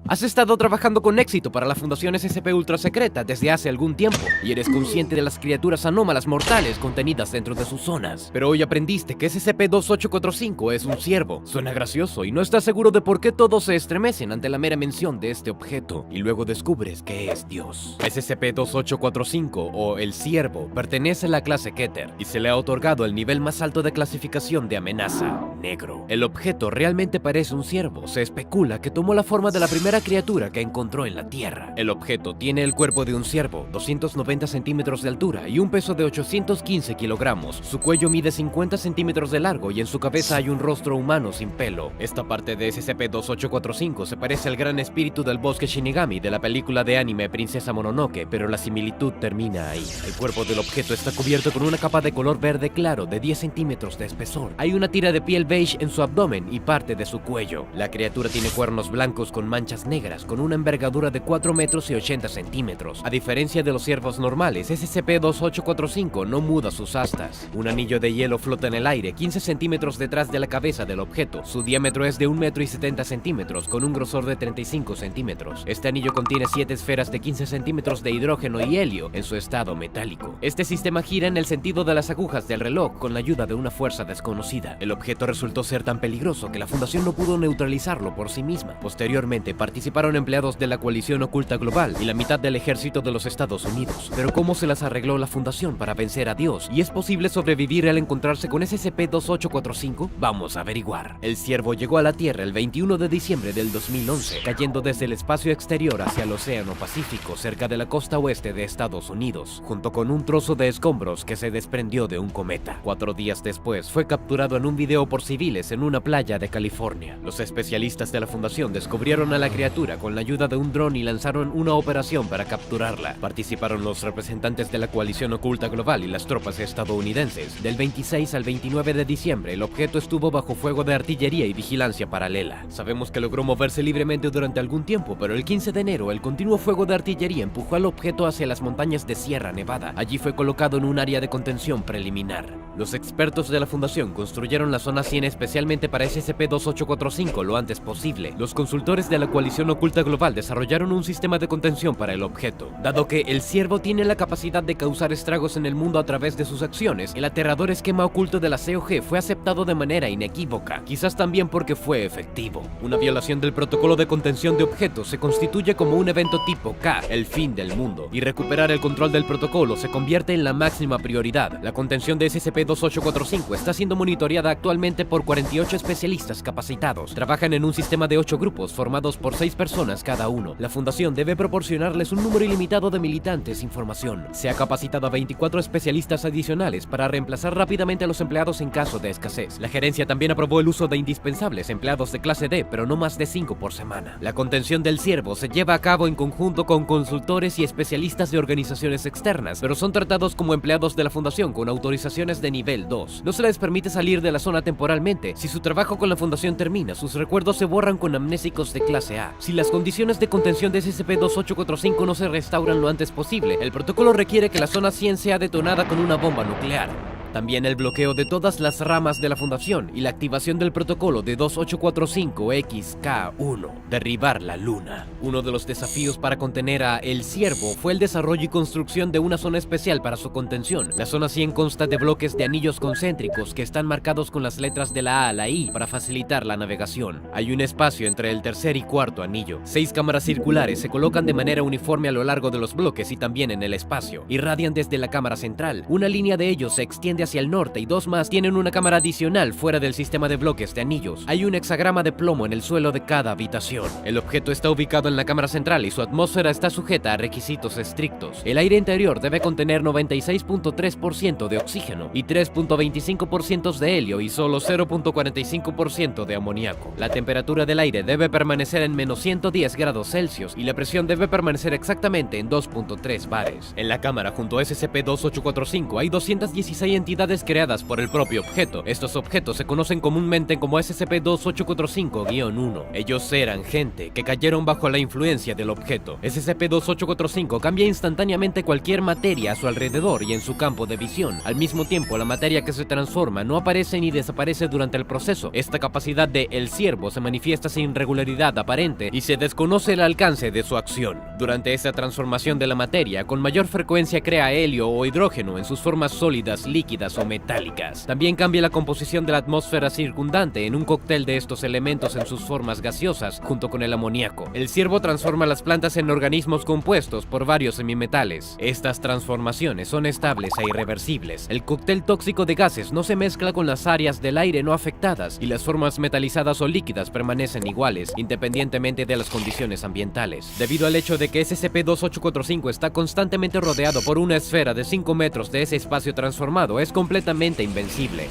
Has estado trabajando con éxito para la Fundación SCP Ultra Secreta desde hace algún tiempo, y eres consciente de las criaturas anómalas mortales contenidas dentro de sus zonas. Pero hoy aprendiste que SCP-2845 es un ciervo. Suena gracioso y no estás seguro de por qué todos se estremecen ante la mera mención de este objeto, y luego descubres que es Dios. SCP-2845, o el ciervo, pertenece a la clase Keter, y se le ha otorgado el nivel más alto de clasificación de amenaza, negro. El objeto realmente parece un ciervo. Se especula que tomó la forma de la primera criatura que encontró en la Tierra. El objeto tiene el cuerpo de un ciervo, 290 centímetros de altura y un peso de 815 kilogramos. Su cuello mide 50 centímetros de largo y en su cabeza hay un rostro humano sin pelo. Esta parte de SCP-2845 se parece al gran espíritu del bosque Shinigami de la película de anime Princesa Mononoke, pero la similitud termina ahí. El cuerpo del objeto está cubierto con una capa de color verde claro de 10 centímetros de espesor. Hay una tira de piel beige en su abdomen y parte de su cuello. La criatura tiene cuernos blancos con manchas negras, con una envergadura de 4 metros y 80 centímetros. A diferencia de los ciervos normales, SCP-2845 no muda sus astas. Un anillo de hielo flota en el aire, 15 centímetros detrás de la cabeza del objeto. Su diámetro es de 1 metro y 70 centímetros, con un grosor de 35 centímetros. Este anillo contiene 7 esferas de 15 centímetros de hidrógeno y helio en su estado metálico. Este sistema gira en el sentido de las agujas del reloj con la ayuda de una fuerza desconocida. El objeto resultó ser tan peligroso que la Fundación no pudo neutralizarlo por sí misma. Posteriormente, participaron empleados de la Coalición Oculta Global y la mitad del ejército de los Estados Unidos. Pero ¿cómo se las arregló la Fundación para vencer a Dios? ¿Y es posible sobrevivir al encontrarse con SCP-2845? Vamos a averiguar. El ciervo llegó a la Tierra el 21 de diciembre del 2011, cayendo desde el espacio exterior hacia el Océano Pacífico, cerca de la costa oeste de Estados Unidos, junto con un trozo de escombros que se desprendió de un cometa. 4 días después, fue capturado en un video por civiles en una playa de California. Los especialistas de la Fundación descubrieron a la criatura con la ayuda de un dron y lanzaron una operación para capturarla. Participaron los representantes de la Coalición Oculta Global y las tropas estadounidenses. Del 26 al 29 de diciembre, el objeto estuvo bajo fuego de artillería y vigilancia paralela. Sabemos que logró moverse libremente durante algún tiempo, pero el 15 de enero, el continuo fuego de artillería empujó al objeto hacia las montañas de Sierra Nevada. Allí fue colocado en un área de contención preliminar. Los expertos de la Fundación construyeron la zona 100 especialmente para SCP-2845 lo antes posible. Los consultores de la Coalición Oculta Global desarrollaron un sistema de contención para el objeto. Dado que el ciervo tiene la capacidad de causar estragos en el mundo a través de sus acciones, el aterrador esquema oculto de la COG fue aceptado de manera inequívoca, quizás también porque fue efectivo. Una violación del protocolo de contención de objetos se constituye como un evento tipo K, el fin del mundo, y recuperar el control del protocolo se convierte en la máxima prioridad. La contención de SCP-2845 está siendo monitoreada actualmente por 48 especialistas capacitados. Trabajan en un sistema de 8 grupos formados por 6 personas cada uno. La Fundación debe proporcionarles un número ilimitado de militantes e información. Se ha capacitado a 24 especialistas adicionales para reemplazar rápidamente a los empleados en caso de escasez. La gerencia también aprobó el uso de indispensables empleados de clase D, pero no más de 5 por semana. La contención del ciervo se lleva a cabo en conjunto con consultores y especialistas de organizaciones externas, pero son tratados como empleados de la Fundación con autorizaciones de nivel 2. No se les permite salir de la zona temporalmente. Si su trabajo con la Fundación termina, sus recuerdos se borran con amnésicos de clase A. Si las condiciones de contención de SCP-2845 no se restauran lo antes posible, el protocolo requiere que la zona 100 sea detonada con una bomba nuclear. También el bloqueo de todas las ramas de la Fundación y la activación del protocolo de 2845-XK1, derribar la luna. Uno de los desafíos para contener a El Ciervo fue el desarrollo y construcción de una zona especial para su contención. La zona 100 consta de bloques de anillos concéntricos que están marcados con las letras de la A a la I para facilitar la navegación. Hay un espacio entre el tercer y cuarto anillo. 6 cámaras circulares se colocan de manera uniforme a lo largo de los bloques y también en el espacio. Irradian desde la cámara central. Una línea de ellos se extiende hacia el norte y 2 más tienen una cámara adicional fuera del sistema de bloques de anillos. Hay un hexagrama de plomo en el suelo de cada habitación. El objeto está ubicado en la cámara central y su atmósfera está sujeta a requisitos estrictos. El aire interior debe contener 96.3% de oxígeno y 3.25% de helio y solo 0.45% de amoníaco. La temperatura del aire debe permanecer en menos 110 grados Celsius y la presión debe permanecer exactamente en 2.3 bares. En la cámara junto a SCP-2845 hay 216 entidades entidades creadas por el propio objeto. Estos objetos se conocen comúnmente como SCP-2845-1. Ellos eran gente que cayeron bajo la influencia del objeto. SCP-2845 cambia instantáneamente cualquier materia a su alrededor y en su campo de visión. Al mismo tiempo, la materia que se transforma no aparece ni desaparece durante el proceso. Esta capacidad de El Ciervo se manifiesta sin regularidad aparente y se desconoce el alcance de su acción. Durante esta transformación de la materia, con mayor frecuencia crea helio o hidrógeno en sus formas sólidas, líquidas o metálicas. También cambia la composición de la atmósfera circundante en un cóctel de estos elementos en sus formas gaseosas, junto con el amoníaco. El ciervo transforma las plantas en organismos compuestos por varios semimetales. Estas transformaciones son estables e irreversibles. El cóctel tóxico de gases no se mezcla con las áreas del aire no afectadas y las formas metalizadas o líquidas permanecen iguales, independientemente de las condiciones ambientales. Debido al hecho de que SCP-2845 está constantemente rodeado por una esfera de 5 metros de ese espacio transformado, es completamente invencible.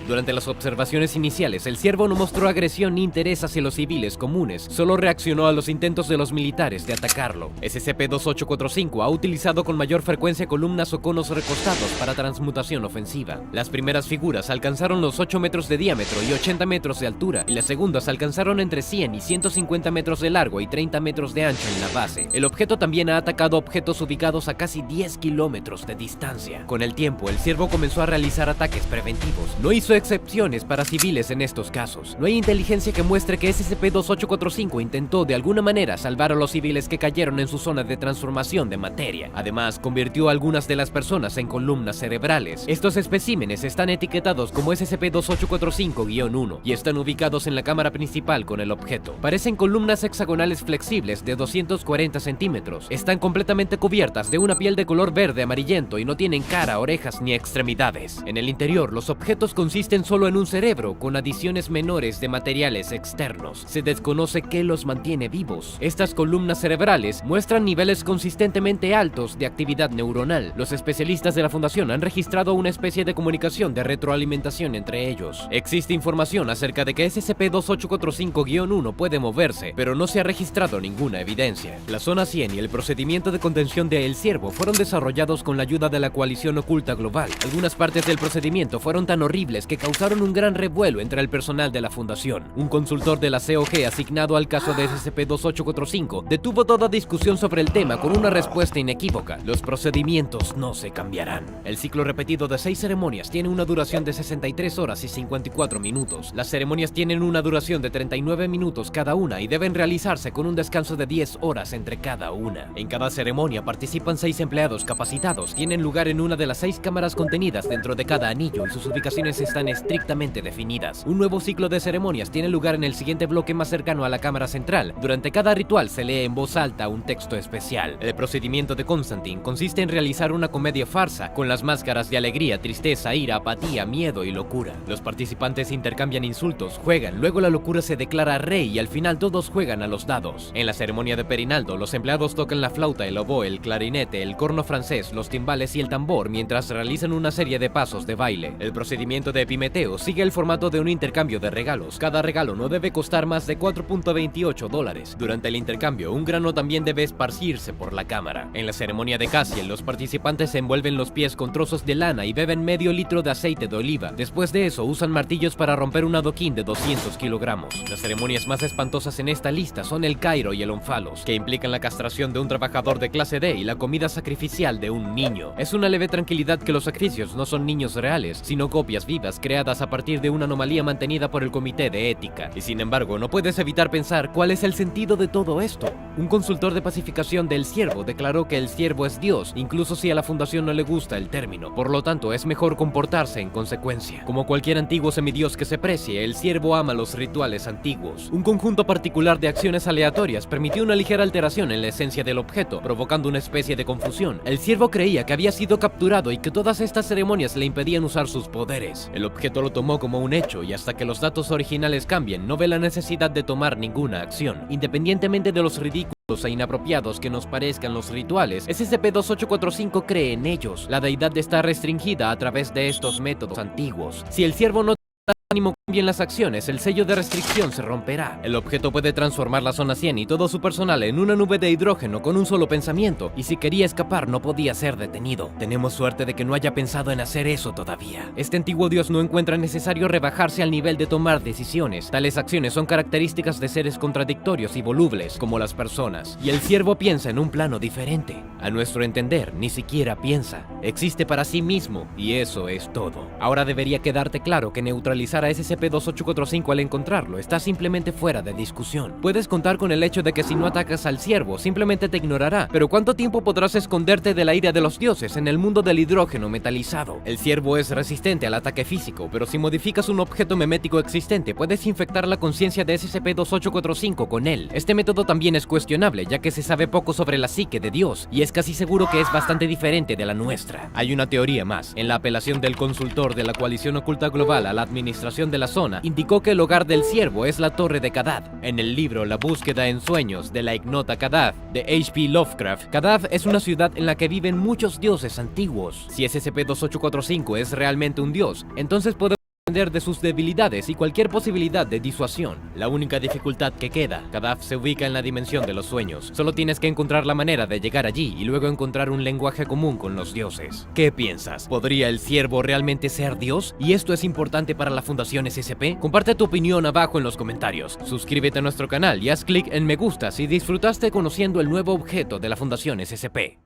Durante las observaciones iniciales, el ciervo no mostró agresión ni interés hacia los civiles comunes, solo reaccionó a los intentos de los militares de atacarlo. SCP-2845 ha utilizado con mayor frecuencia columnas o conos recostados para transmutación ofensiva. Las primeras figuras alcanzaron los 8 metros de diámetro y 80 metros de altura, y las segundas alcanzaron entre 100 y 150 metros de largo y 30 metros de ancho en la base. El objeto también ha atacado objetos ubicados a casi 10 kilómetros de distancia. Con el tiempo, el ciervo comenzó a realizar ataques preventivos. No hizo excepciones para civiles en estos casos. No hay inteligencia que muestre que SCP-2845 intentó de alguna manera salvar a los civiles que cayeron en su zona de transformación de materia. Además, convirtió a algunas de las personas en columnas cerebrales. Estos especímenes están etiquetados como SCP-2845-1 y están ubicados en la cámara principal con el objeto. Parecen columnas hexagonales flexibles de 240 centímetros. Están completamente cubiertas de una piel de color verde amarillento y no tienen cara, orejas ni extremidades. En el interior, los objetos consisten solo en un cerebro, con adiciones menores de materiales externos. Se desconoce qué los mantiene vivos. Estas columnas cerebrales muestran niveles consistentemente altos de actividad neuronal. Los especialistas de la Fundación han registrado una especie de comunicación de retroalimentación entre ellos. Existe información acerca de que SCP-2845-1 puede moverse, pero no se ha registrado ninguna evidencia. La Zona 100 y el procedimiento de contención de El Ciervo fueron desarrollados con la ayuda de la Coalición Oculta Global. Algunas partes del procedimiento fueron tan horribles que causaron un gran revuelo entre el personal de la Fundación. Un consultor de la COG asignado al caso de SCP-2845 detuvo toda discusión sobre el tema con una respuesta inequívoca: los procedimientos no se cambiarán. El ciclo repetido de 6 ceremonias tiene una duración de 63 horas y 54 minutos. Las ceremonias tienen una duración de 39 minutos cada una y deben realizarse con un descanso de 10 horas entre cada una. En cada ceremonia participan 6 empleados capacitados. Tienen lugar en una de las 6 cámaras contenidas dentro de cada anillo y sus ubicaciones están estrictamente definidas. Un nuevo ciclo de ceremonias tiene lugar en el siguiente bloque más cercano a la cámara central. Durante cada ritual se lee en voz alta un texto especial. El procedimiento de Constantine consiste en realizar una comedia farsa con las máscaras de alegría, tristeza, ira, apatía, miedo y locura. Los participantes intercambian insultos, juegan, luego la locura se declara rey y al final todos juegan a los dados. En la ceremonia de Perinaldo, los empleados tocan la flauta, el oboe, el clarinete, el corno francés, los timbales y el tambor mientras realizan una serie de pasos de baile. El procedimiento de Epimeteo sigue el formato de un intercambio de regalos. Cada regalo no debe costar más de $4.28. Durante el intercambio, un grano también debe esparcirse por la cámara. En la ceremonia de Cassiel, los participantes se envuelven los pies con trozos de lana y beben medio litro de aceite de oliva. Después de eso, usan martillos para romper un adoquín de 200 kilogramos. Las ceremonias más espantosas en esta lista son el Cairo y el Onfalos, que implican la castración de un trabajador de clase D y la comida sacrificial de un niño. Es una leve tranquilidad que los sacrificios no son niños reales, sino copias vivas creadas a partir de una anomalía mantenida por el Comité de Ética. Y sin embargo, no puedes evitar pensar cuál es el sentido de todo esto. Un consultor de pacificación del Ciervo declaró que el Ciervo es Dios, incluso si a la Fundación no le gusta el término. Por lo tanto, es mejor comportarse en consecuencia. Como cualquier antiguo semidios que se precie, el Ciervo ama los rituales antiguos. Un conjunto particular de acciones aleatorias permitió una ligera alteración en la esencia del objeto, provocando una especie de confusión. El Ciervo creía que había sido capturado y que todas estas ceremonias le impedían usar sus poderes. El objeto lo tomó como un hecho y hasta que los datos originales cambien, no ve la necesidad de tomar ninguna acción. Independientemente de los ridículos e inapropiados que nos parezcan los rituales, SCP-2845 cree en ellos. La deidad está restringida a través de estos métodos antiguos. Si el Ciervo no ánimo cambien las acciones, el sello de restricción se romperá. El objeto puede transformar la zona 100 y todo su personal en una nube de hidrógeno con un solo pensamiento, y si quería escapar no podía ser detenido. Tenemos suerte de que no haya pensado en hacer eso todavía. Este antiguo dios no encuentra necesario rebajarse al nivel de tomar decisiones. Tales acciones son características de seres contradictorios y volubles, como las personas. Y el siervo piensa en un plano diferente. A nuestro entender, ni siquiera piensa. Existe para sí mismo, y eso es todo. Ahora debería quedarte claro que neutralizar a SCP-2845 al encontrarlo está simplemente fuera de discusión. Puedes contar con el hecho de que si no atacas al siervo, simplemente te ignorará, pero ¿cuánto tiempo podrás esconderte de la ira de los dioses en el mundo del hidrógeno metalizado? El siervo es resistente al ataque físico, pero si modificas un objeto memético existente, puedes infectar la conciencia de SCP-2845 con él. Este método también es cuestionable, ya que se sabe poco sobre la psique de Dios, y es casi seguro que es bastante diferente de la nuestra. Hay una teoría más. En la apelación del consultor de la Coalición Oculta Global a la administración de la zona, indicó que el hogar del siervo es la Torre de Kadath. En el libro La búsqueda en sueños de la ignota Kadath, de H.P. Lovecraft, Kadath es una ciudad en la que viven muchos dioses antiguos. Si SCP-2845 es realmente un dios, entonces podemos de sus debilidades y cualquier posibilidad de disuasión. La única dificultad que queda, Kadath se ubica en la dimensión de los sueños. Solo tienes que encontrar la manera de llegar allí y luego encontrar un lenguaje común con los dioses. ¿Qué piensas? ¿Podría el siervo realmente ser Dios? ¿Y esto es importante para la Fundación SCP? Comparte tu opinión abajo en los comentarios. Suscríbete a nuestro canal y haz clic en me gusta si disfrutaste conociendo el nuevo objeto de la Fundación SCP.